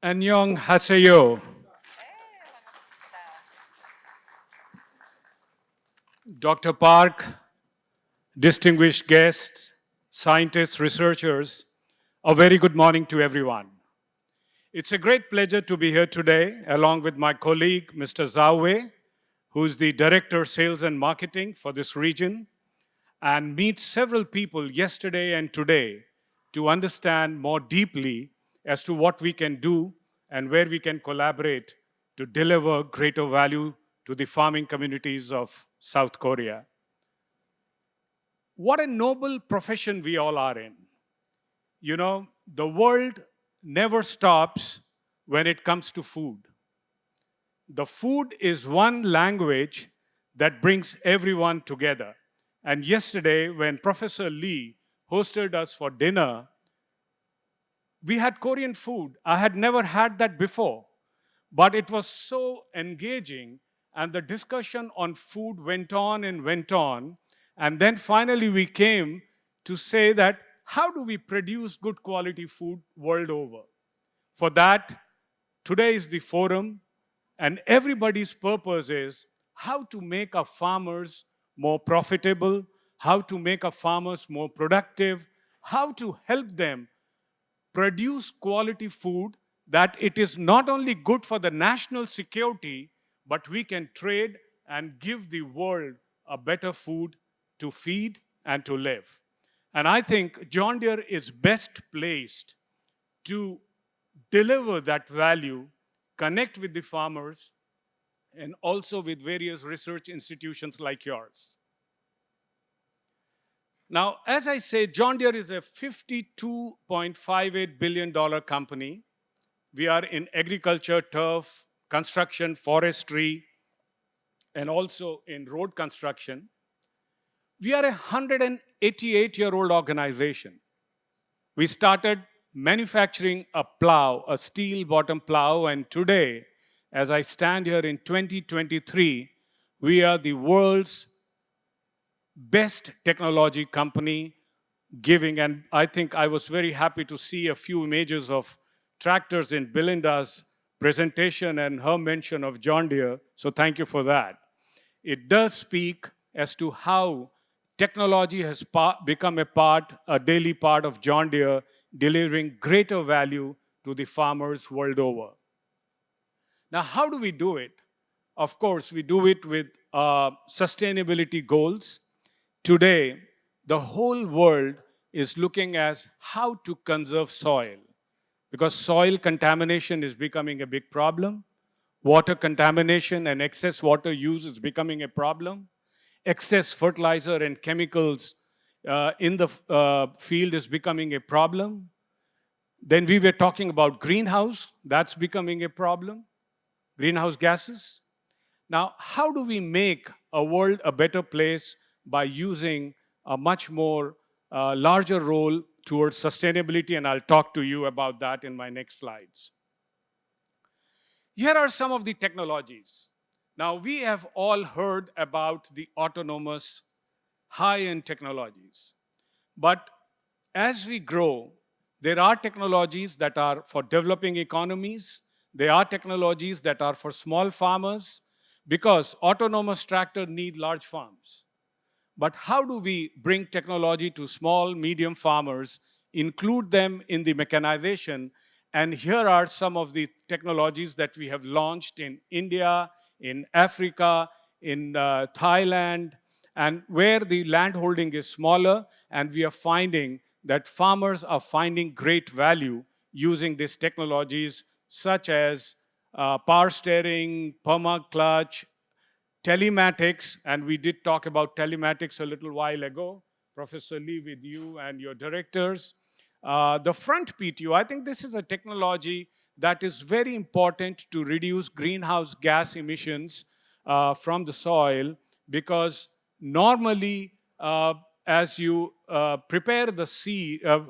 안녕하세요. Dr. Park, distinguished guests, scientists, researchers, a very good morning to everyone. It's a great pleasure to be here today along with my colleague, Mr. Zhao Wei, who's the Director, Sales and Marketing for this region, and meet several people yesterday and today to understand more deeply as to what we can do and where we can collaborate to deliver greater value to the farming communities of South Korea. What a noble profession we all are in. You know, the world never stops when it comes to food. The food is one language that brings everyone together. And yesterday, when Professor Lee hosted us for dinner, we had Korean food. I had never had that before, but it was so engaging, and the discussion on food went on and went on. And then finally, we came to say that how do we produce good quality food world over? For that, today is the forum, and everybody's purpose is how to make our farmers more profitable, how to make our farmers more productive, how to help them produce quality food that it is not only good for the national security, but we can trade and give the world a better food to feed and to live. And I think John Deere is best placed to deliver that value, connect with the farmers, and also with various research institutions like yours. Now, as I say, John Deere is a $52.58 billion company. We are in agriculture, turf, construction, forestry, and also in road construction. We are a 188-year-old organization. We started manufacturing a plow, a steel bottom plow, and today, as I stand here in 2023, we are the world's best technology company giving, and I think I was very happy to see a few images of tractors in Belinda's presentation and her mention of John Deere, so thank you for that. It does speak as to how technology has become a daily part of John Deere, delivering greater value to the farmers world over. Now, how do we do it? Of course, we do it with sustainability goals. Today, the whole world is looking at how to conserve soil, because soil contamination is becoming a big problem. Water contamination and excess water use is becoming a problem. Excess fertilizer and chemicals in the field is becoming a problem. Then we were talking about greenhouse, that's becoming a problem. Greenhouse gases. Now, how do we make a world a better place by using a much more larger role towards sustainability? And I'll talk to you about that in my next slides. Here are some of the technologies. Now, we have all heard about the autonomous high-end technologies. But as we grow, there are technologies that are for developing economies. There are technologies that are for small farmers, because autonomous tractors need large farms. But how do we bring technology to small, medium farmers, include them in the mechanization? And here are some of the technologies that we have launched in India, in Africa, in Thailand, and where the land holding is smaller, and we are finding that farmers are finding great value using these technologies, such as power steering, perma-clutch, telematics, and we did talk about telematics a little while ago, Professor Lee, with you and your directors. The front PTO, I think this is a technology that is very important to reduce greenhouse gas emissions from the soil, because normally as you prepare the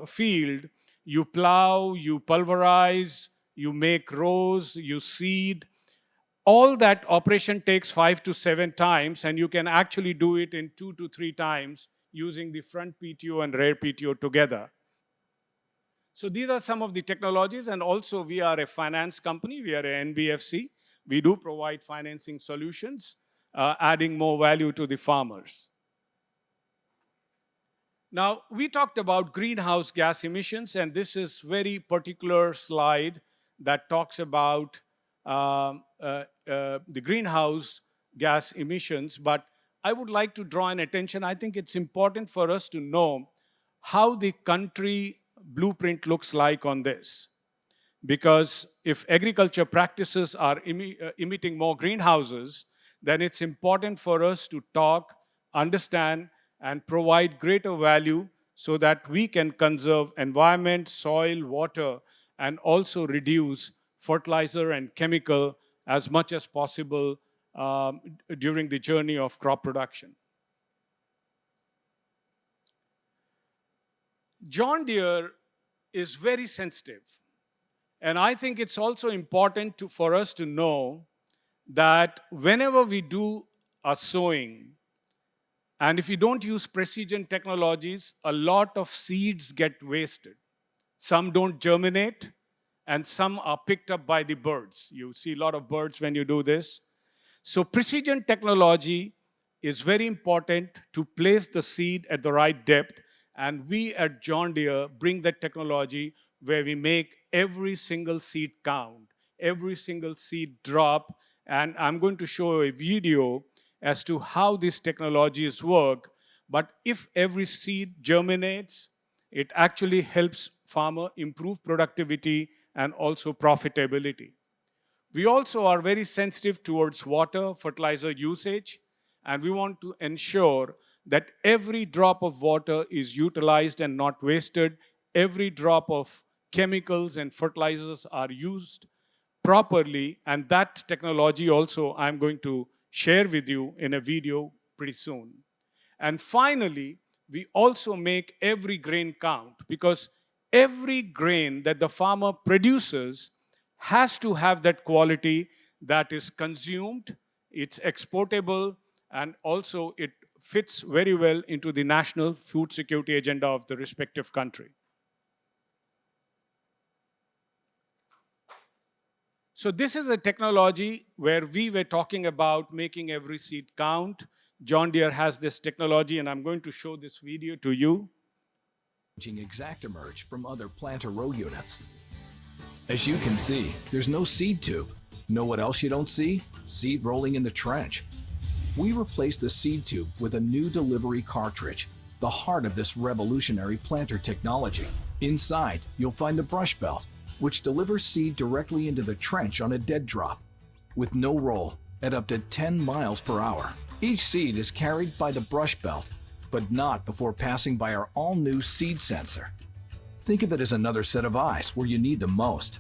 field, you plow, you pulverize, you make rows, you seed. All that operation takes 5 to 7 times, and you can actually do it in 2 to 3 times using the front PTO and rear PTO together. So these are some of the technologies, and also we are a finance company, we are an NBFC. We do provide financing solutions, adding more value to the farmers. Now, we talked about greenhouse gas emissions, and this is very particular slide that talks about the greenhouse gas emissions, but I would like to draw an attention. I think it's important for us to know how the country blueprint looks like on this. Because if agriculture practices are emitting more greenhouses, then it's important for us to talk, understand, and provide greater value so that we can conserve environment, soil, water, and also reduce fertilizer and chemical as much as possible during the journey of crop production. John Deere is very sensitive. And I think it's also important for us to know that whenever we do a sowing, and if we don't use precision technologies, a lot of seeds get wasted. Some don't germinate, and some are picked up by the birds. You see a lot of birds when you do this. So precision technology is very important to place the seed at the right depth, and we at John Deere bring that technology where we make every single seed count, every single seed drop, and I'm going to show a video as to how these technologies work. But if every seed germinates, it actually helps farmer improve productivity and also profitability. We also are very sensitive towards water, fertilizer usage, and we want to ensure that every drop of water is utilized and not wasted. Every drop of chemicals and fertilizers are used properly, and that technology also I'm going to share with you in a video pretty soon. And finally, we also make every grain count, because every grain that the farmer produces has to have that quality that is consumed, it's exportable, and also it fits very well into the national food security agenda of the respective country. So this is a technology where we were talking about making every seed count. John Deere has this technology, and I'm going to show this video to you. ExactEmerge from other planter row units. As you can see, there's no seed tube. Know what else you don't see? Seed rolling in the trench. We replaced the seed tube with a new delivery cartridge, the heart of this revolutionary planter technology. Inside, you'll find the brush belt, which delivers seed directly into the trench on a dead drop, with no roll, at up to 10 miles per hour. Each seed is carried by the brush belt, but not before passing by our all-new seed sensor. Think of it as another set of eyes where you need them most.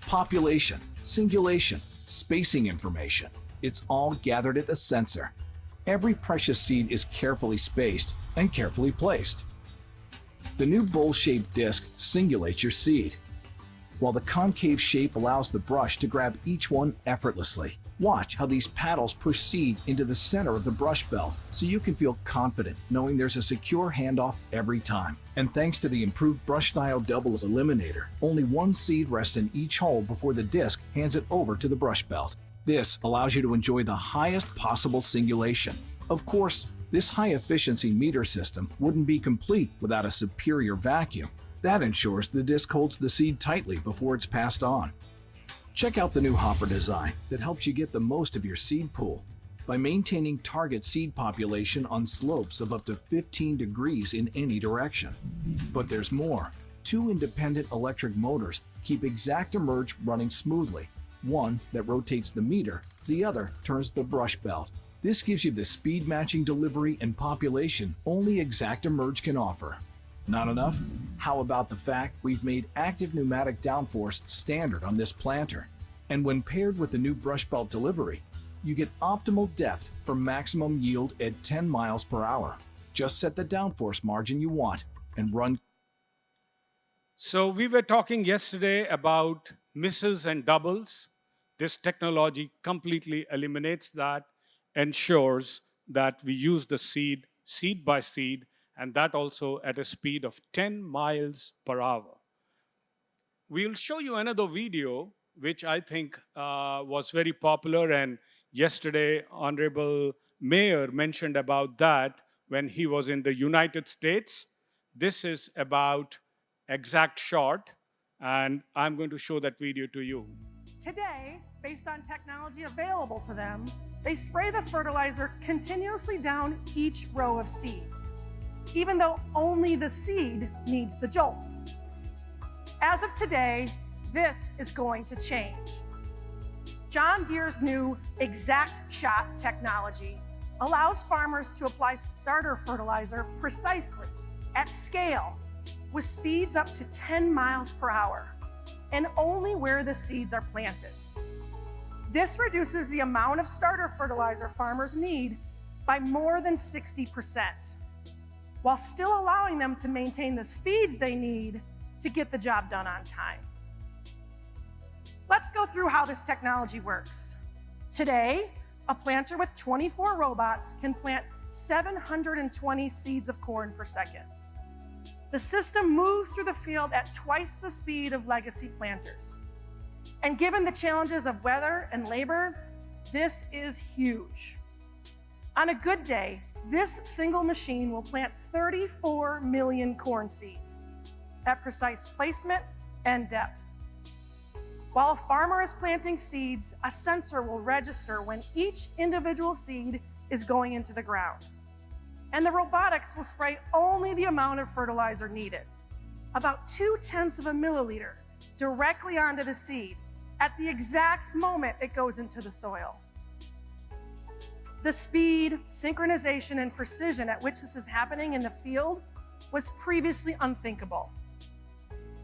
Population, singulation, spacing information, it's all gathered at the sensor. Every precious seed is carefully spaced and carefully placed. The new bowl-shaped disc singulates your seed, while the concave shape allows the brush to grab each one effortlessly. Watch how these paddles push seed into the center of the brush belt so you can feel confident knowing there's a secure handoff every time. And thanks to the improved brush style double eliminator, only one seed rests in each hole before the disc hands it over to the brush belt. This allows you to enjoy the highest possible singulation. Of course, this high-efficiency meter system wouldn't be complete without a superior vacuum. That ensures the disc holds the seed tightly before it's passed on. Check out the new hopper design that helps you get the most of your seed pool by maintaining target seed population on slopes of up to 15 degrees in any direction. But there's more. 2 independent electric motors keep ExactEmerge running smoothly. One that rotates the meter, the other turns the brush belt. This gives you the speed matching delivery and population only ExactEmerge can offer. Not enough? How about the fact we've made active pneumatic downforce standard on this planter? And when paired with the new brush belt delivery, you get optimal depth for maximum yield at 10 miles per hour. Just set the downforce margin you want and run. So we were talking yesterday about misses and doubles. This technology completely eliminates that, ensures that we use the seed by seed, and that also at a speed of 10 miles per hour. We'll show you another video, which I think was very popular, and yesterday, Honorable Mayor mentioned about that when he was in the United States. This is about exact shot, and I'm going to show that video to you. Today, based on technology available to them, they spray the fertilizer continuously down each row of seeds, even though only the seed needs the jolt. As of today, this is going to change. John Deere's new exact shot technology allows farmers to apply starter fertilizer precisely, at scale, with speeds up to 10 miles per hour, and only where the seeds are planted. This reduces the amount of starter fertilizer farmers need by more than 60%, while still allowing them to maintain the speeds they need to get the job done on time. Let's go through how this technology works. Today, a planter with 24 robots can plant 720 seeds of corn per second. The system moves through the field at twice the speed of legacy planters. And given the challenges of weather and labor, this is huge. On a good day, this single machine will plant 34 million corn seeds at precise placement and depth. While a farmer is planting seeds, a sensor will register when each individual seed is going into the ground. And the robotics will spray only the amount of fertilizer needed, about 0.2 of a milliliter, directly onto the seed at the exact moment it goes into the soil. The speed, synchronization, and precision at which this is happening in the field was previously unthinkable.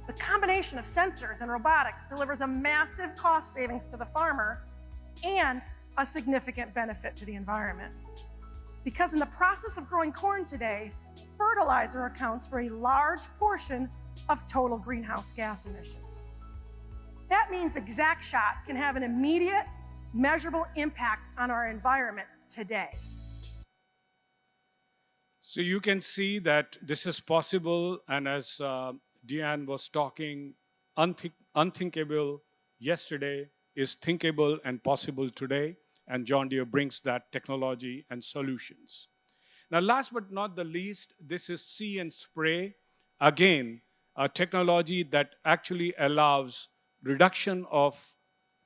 The combination of sensors and robotics delivers a massive cost savings to the farmer and a significant benefit to the environment. Because in the process of growing corn today, fertilizer accounts for a large portion of total greenhouse gas emissions. That means exact shot can have an immediate, measurable impact on our environment today. So you can see that this is possible, and as Deanne was talking, unthinkable yesterday is thinkable and possible today, and John Deere brings that technology and solutions. Now, last but not the least, this is See and Spray. Again, a technology that actually allows reduction of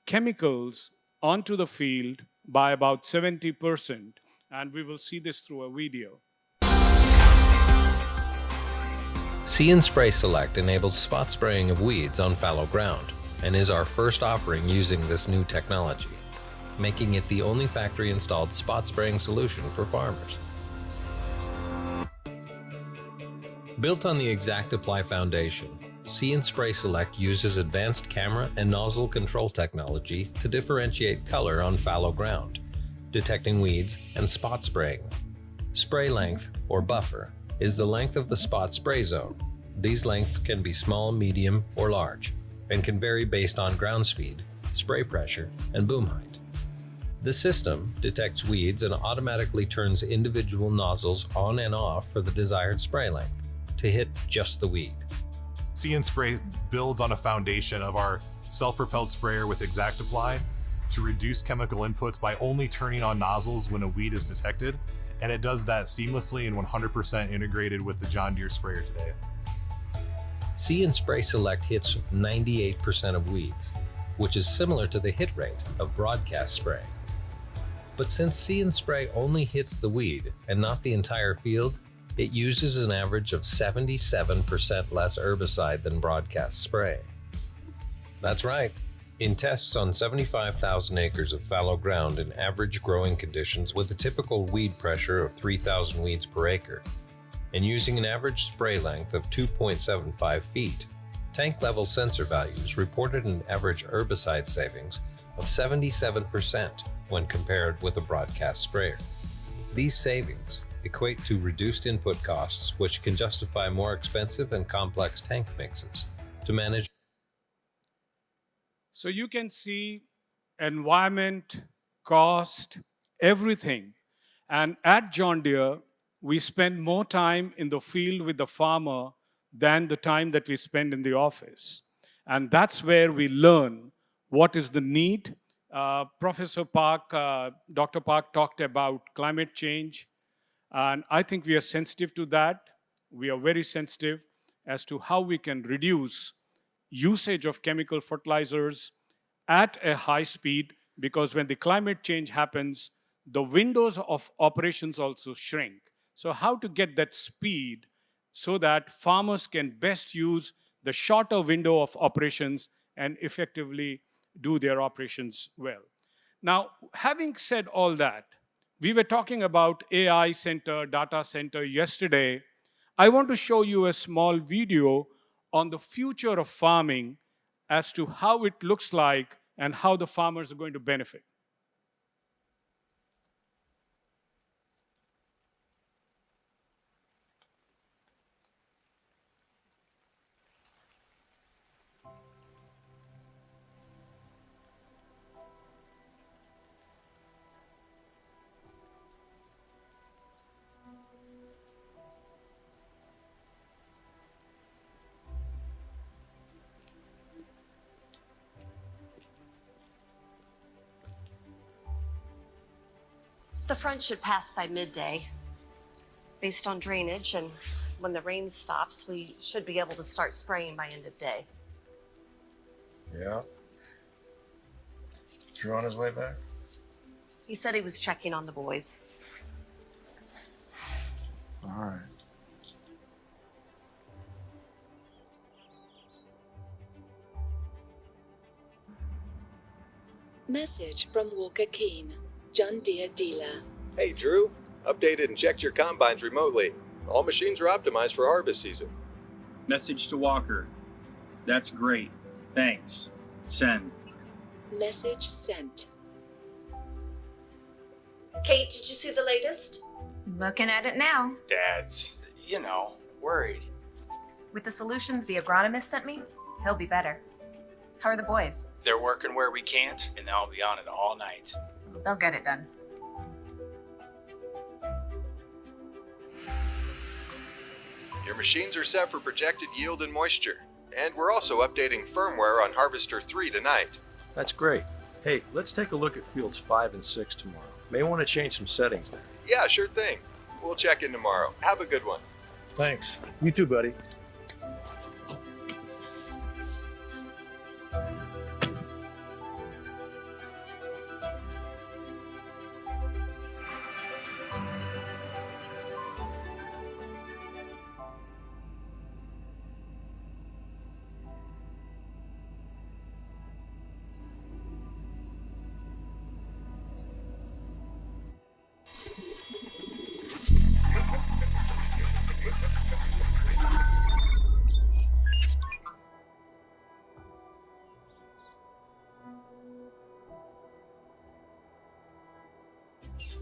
chemicals onto the field by about 70%, and we will see this through a video. See and Spray Select enables spot spraying of weeds on fallow ground and is our first offering using this new technology, making it the only factory-installed spot spraying solution for farmers. Built on the Exact Apply foundation, See and Spray Select uses advanced camera and nozzle control technology to differentiate color on fallow ground, detecting weeds and spot spraying. Spray length, or buffer, is the length of the spot spray zone. These lengths can be small, medium, or large, and can vary based on ground speed, spray pressure, and boom height. The system detects weeds and automatically turns individual nozzles on and off for the desired spray length to hit just the weed. See and Spray builds on a foundation of our self-propelled sprayer with Exact Apply to reduce chemical inputs by only turning on nozzles when a weed is detected, and it does that seamlessly and 100% integrated with the John Deere sprayer today. See and Spray Select hits 98% of weeds, which is similar to the hit rate of broadcast spray. But since See and Spray only hits the weed and not the entire field, it uses an average of 77% less herbicide than broadcast spray. That's right. In tests on 75,000 acres of fallow ground in average growing conditions with a typical weed pressure of 3,000 weeds per acre, and using an average spray length of 2.75 feet, tank level sensor values reported an average herbicide savings of 77% when compared with a broadcast sprayer. These savings equate to reduced input costs, which can justify more expensive and complex tank mixes to manage. So you can see environment, cost, everything. And at John Deere, we spend more time in the field with the farmer than the time that we spend in the office. And that's where we learn what is the need. Professor Park, Dr. Park talked about climate change, and I think we are sensitive to that. We are very sensitive as to how we can reduce usage of chemical fertilizers at a high speed, because when the climate change happens, the windows of operations also shrink. So how to get that speed so that farmers can best use the shorter window of operations and effectively do their operations well. Now, having said all that, we were talking about AI center, data center yesterday. I want to show you a small video on the future of farming as to how it looks like and how the farmers are going to benefit. The front should pass by midday. Based on drainage and when the rain stops, we should be able to start spraying by end of day. Yeah. Drew on his way back? He said he was checking on the boys. All right. Message from Walker Keane, John Deere dealer. Hey, Drew. Updated and checked your combines remotely. All machines are optimized for harvest season. Message to Walker. That's great. Thanks. Send. Message sent. Kate, did you see the latest? Looking at it now. Dad's, worried. With the solutions the agronomist sent me, he'll be better. How are the boys? They're working where we can't, and they'll be on it all night. They'll get it done. Your machines are set for projected yield and moisture. And we're also updating firmware on Harvester 3 tonight. That's great. Hey, let's take a look at fields 5 and 6 tomorrow. May want to change some settings there. Yeah, sure thing. We'll check in tomorrow. Have a good one. Thanks. You too, buddy.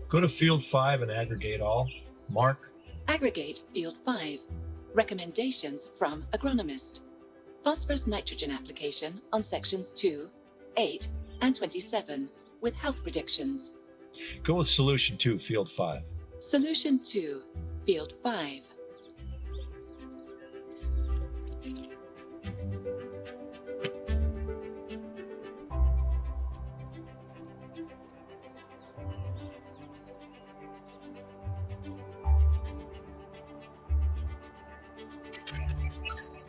Go to field 5 and aggregate all. Mark. Aggregate field 5. Recommendations from agronomist. Phosphorus nitrogen application on sections 2, 8, and 27 with health predictions. Go with solution 2, field 5. Solution 2, field 5.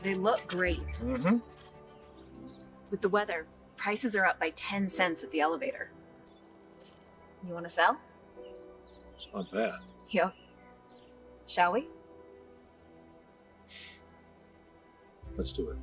They look great. Mm-hmm. With the weather, prices are up by 10 cents at the elevator. You want to sell? It's not bad. Yep. Shall we? Let's do it.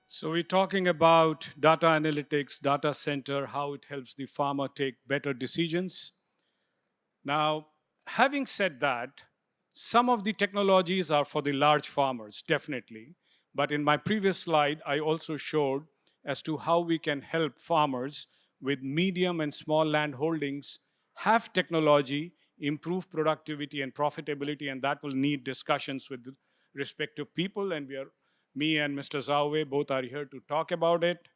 So we're talking about data analytics, data center, how it helps the farmer take better decisions. Now, having said that, some of the technologies are for the large farmers, definitely. But in my previous slide, I also showed as to how we can help farmers with medium and small land holdings have technology, improve productivity and profitability, and that will need discussions with the respective people, and we are Me and Mr. Zhao both are here to talk about it.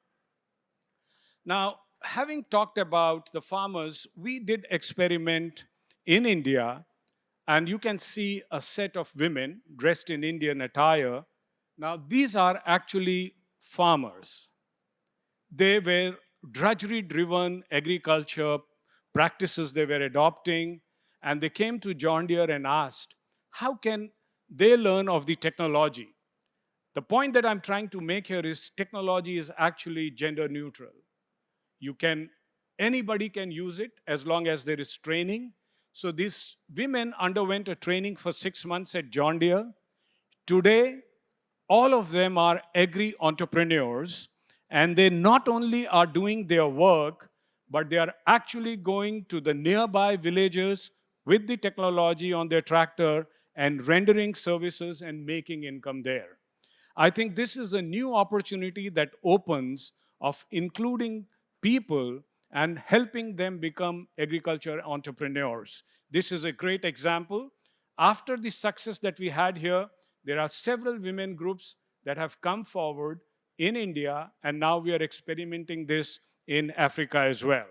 Now, having talked about the farmers, we did experiment in India, and you can see a set of women dressed in Indian attire. Now, these are actually farmers. They were drudgery-driven agriculture practices they were adopting, and they came to John Deere and asked, how can they learn of the technology? The point that I'm trying to make here is technology is actually gender neutral. Anybody can use it as long as there is training. So these women underwent a training for 6 months at John Deere. Today, all of them are agri-entrepreneurs, and they not only are doing their work, but they are actually going to the nearby villages with the technology on their tractor and rendering services and making income there. I think this is a new opportunity that opens of including people and helping them become agriculture entrepreneurs. This is a great example. After the success that we had here, there are several women groups that have come forward in India, and now we are experimenting this in Africa as well.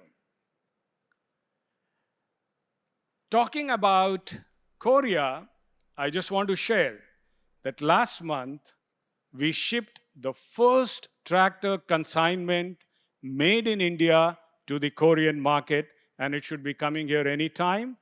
Talking about Korea, I just want to share that last month, we shipped the first tractor consignment made in India to the Korean market, and it should be coming here anytime.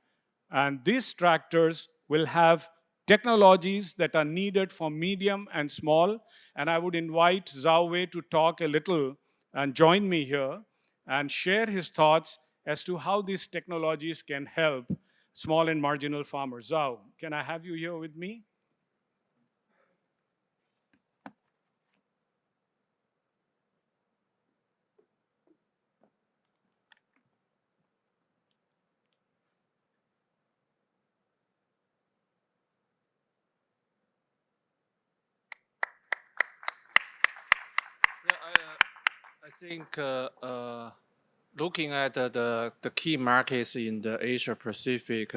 And these tractors will have technologies that are needed for medium and small. And I would invite Zhao Wei to talk a little and join me here and share his thoughts as to how these technologies can help small and marginal farmers. Zhao, can I have you here with me? I think looking at the key markets in the Asia Pacific,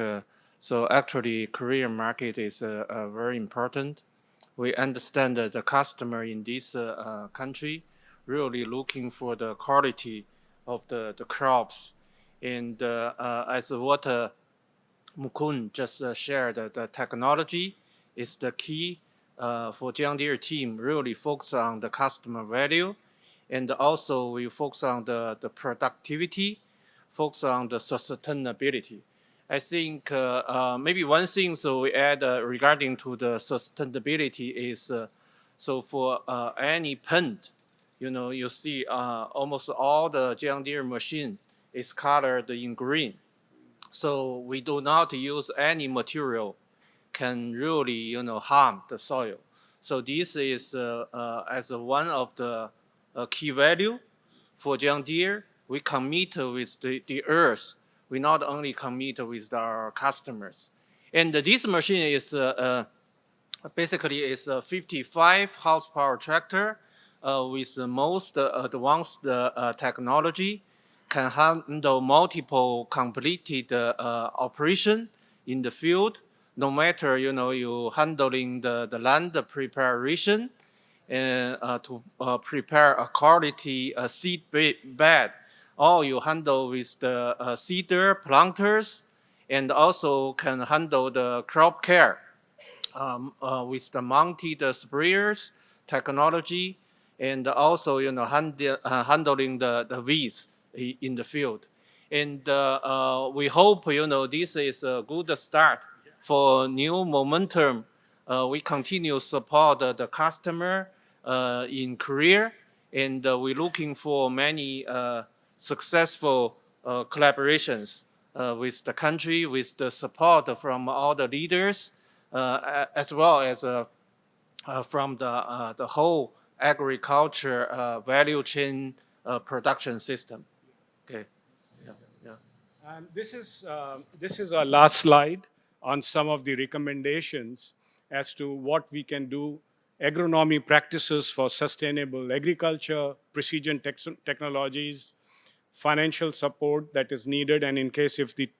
so actually Korean market is very important. We understand that the customer in this country really looking for the quality of the crops. And as what Mukul just shared, the technology is the key for John Deere team, really focus on the customer value. And also we focus on the productivity, focus on the sustainability. I think maybe one thing so we add regarding to the sustainability is, so for any plant, you see almost all the John Deere machine is colored in green. So we do not use any material can really, harm the soil. So this is as one of the key value for John Deere. We commit with the earth. We not only commit with our customers. And this machine is basically is a 55 horsepower tractor with the most advanced technology, can handle multiple completed operation in the field. No matter, you handling the land preparation, and to prepare a quality seed bed, or you handle with the seeder, planters, and also can handle the crop care with the mounted sprayers technology, and also handling the weeds in the field. And we hope this is a good start for new momentum. We continue to support the customer in Korea, and we're looking for many successful collaborations with the country, with the support from all the leaders, as well as from the whole agriculture value chain production system. Okay. Yeah. And this is our last slide on some of the recommendations as to what we can do, agronomy practices for sustainable agriculture, precision technologies, financial support that is needed, and in case if the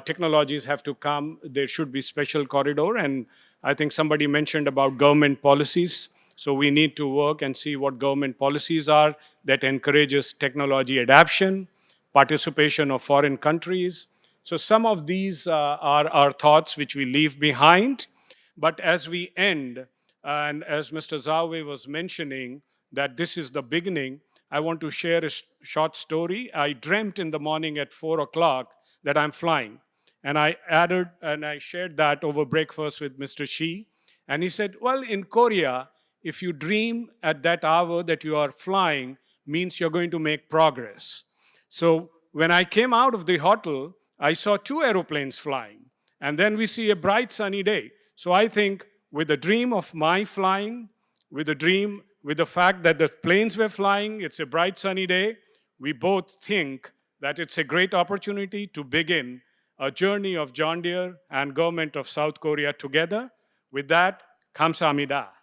technologies have to come, there should be special corridor. And I think somebody mentioned about government policies. So we need to work and see what government policies are that encourages technology adoption, participation of foreign countries. So some of these are our thoughts which we leave behind. But as we end, and as Mr. Zawe was mentioning, that this is the beginning, I want to share a short story. I dreamt in the morning at 4 o'clock that I'm flying. And I shared that over breakfast with Mr. Shi. And he said, well, in Korea, if you dream at that hour that you are flying, means you're going to make progress. So when I came out of the hotel, I saw 2 aeroplanes flying. And then we see a bright sunny day. So I think with the dream of my flying, with the fact that the planes were flying, it's a bright sunny day, we both think that it's a great opportunity to begin a journey of John Deere and government of South Korea together. With that, 감사합니다.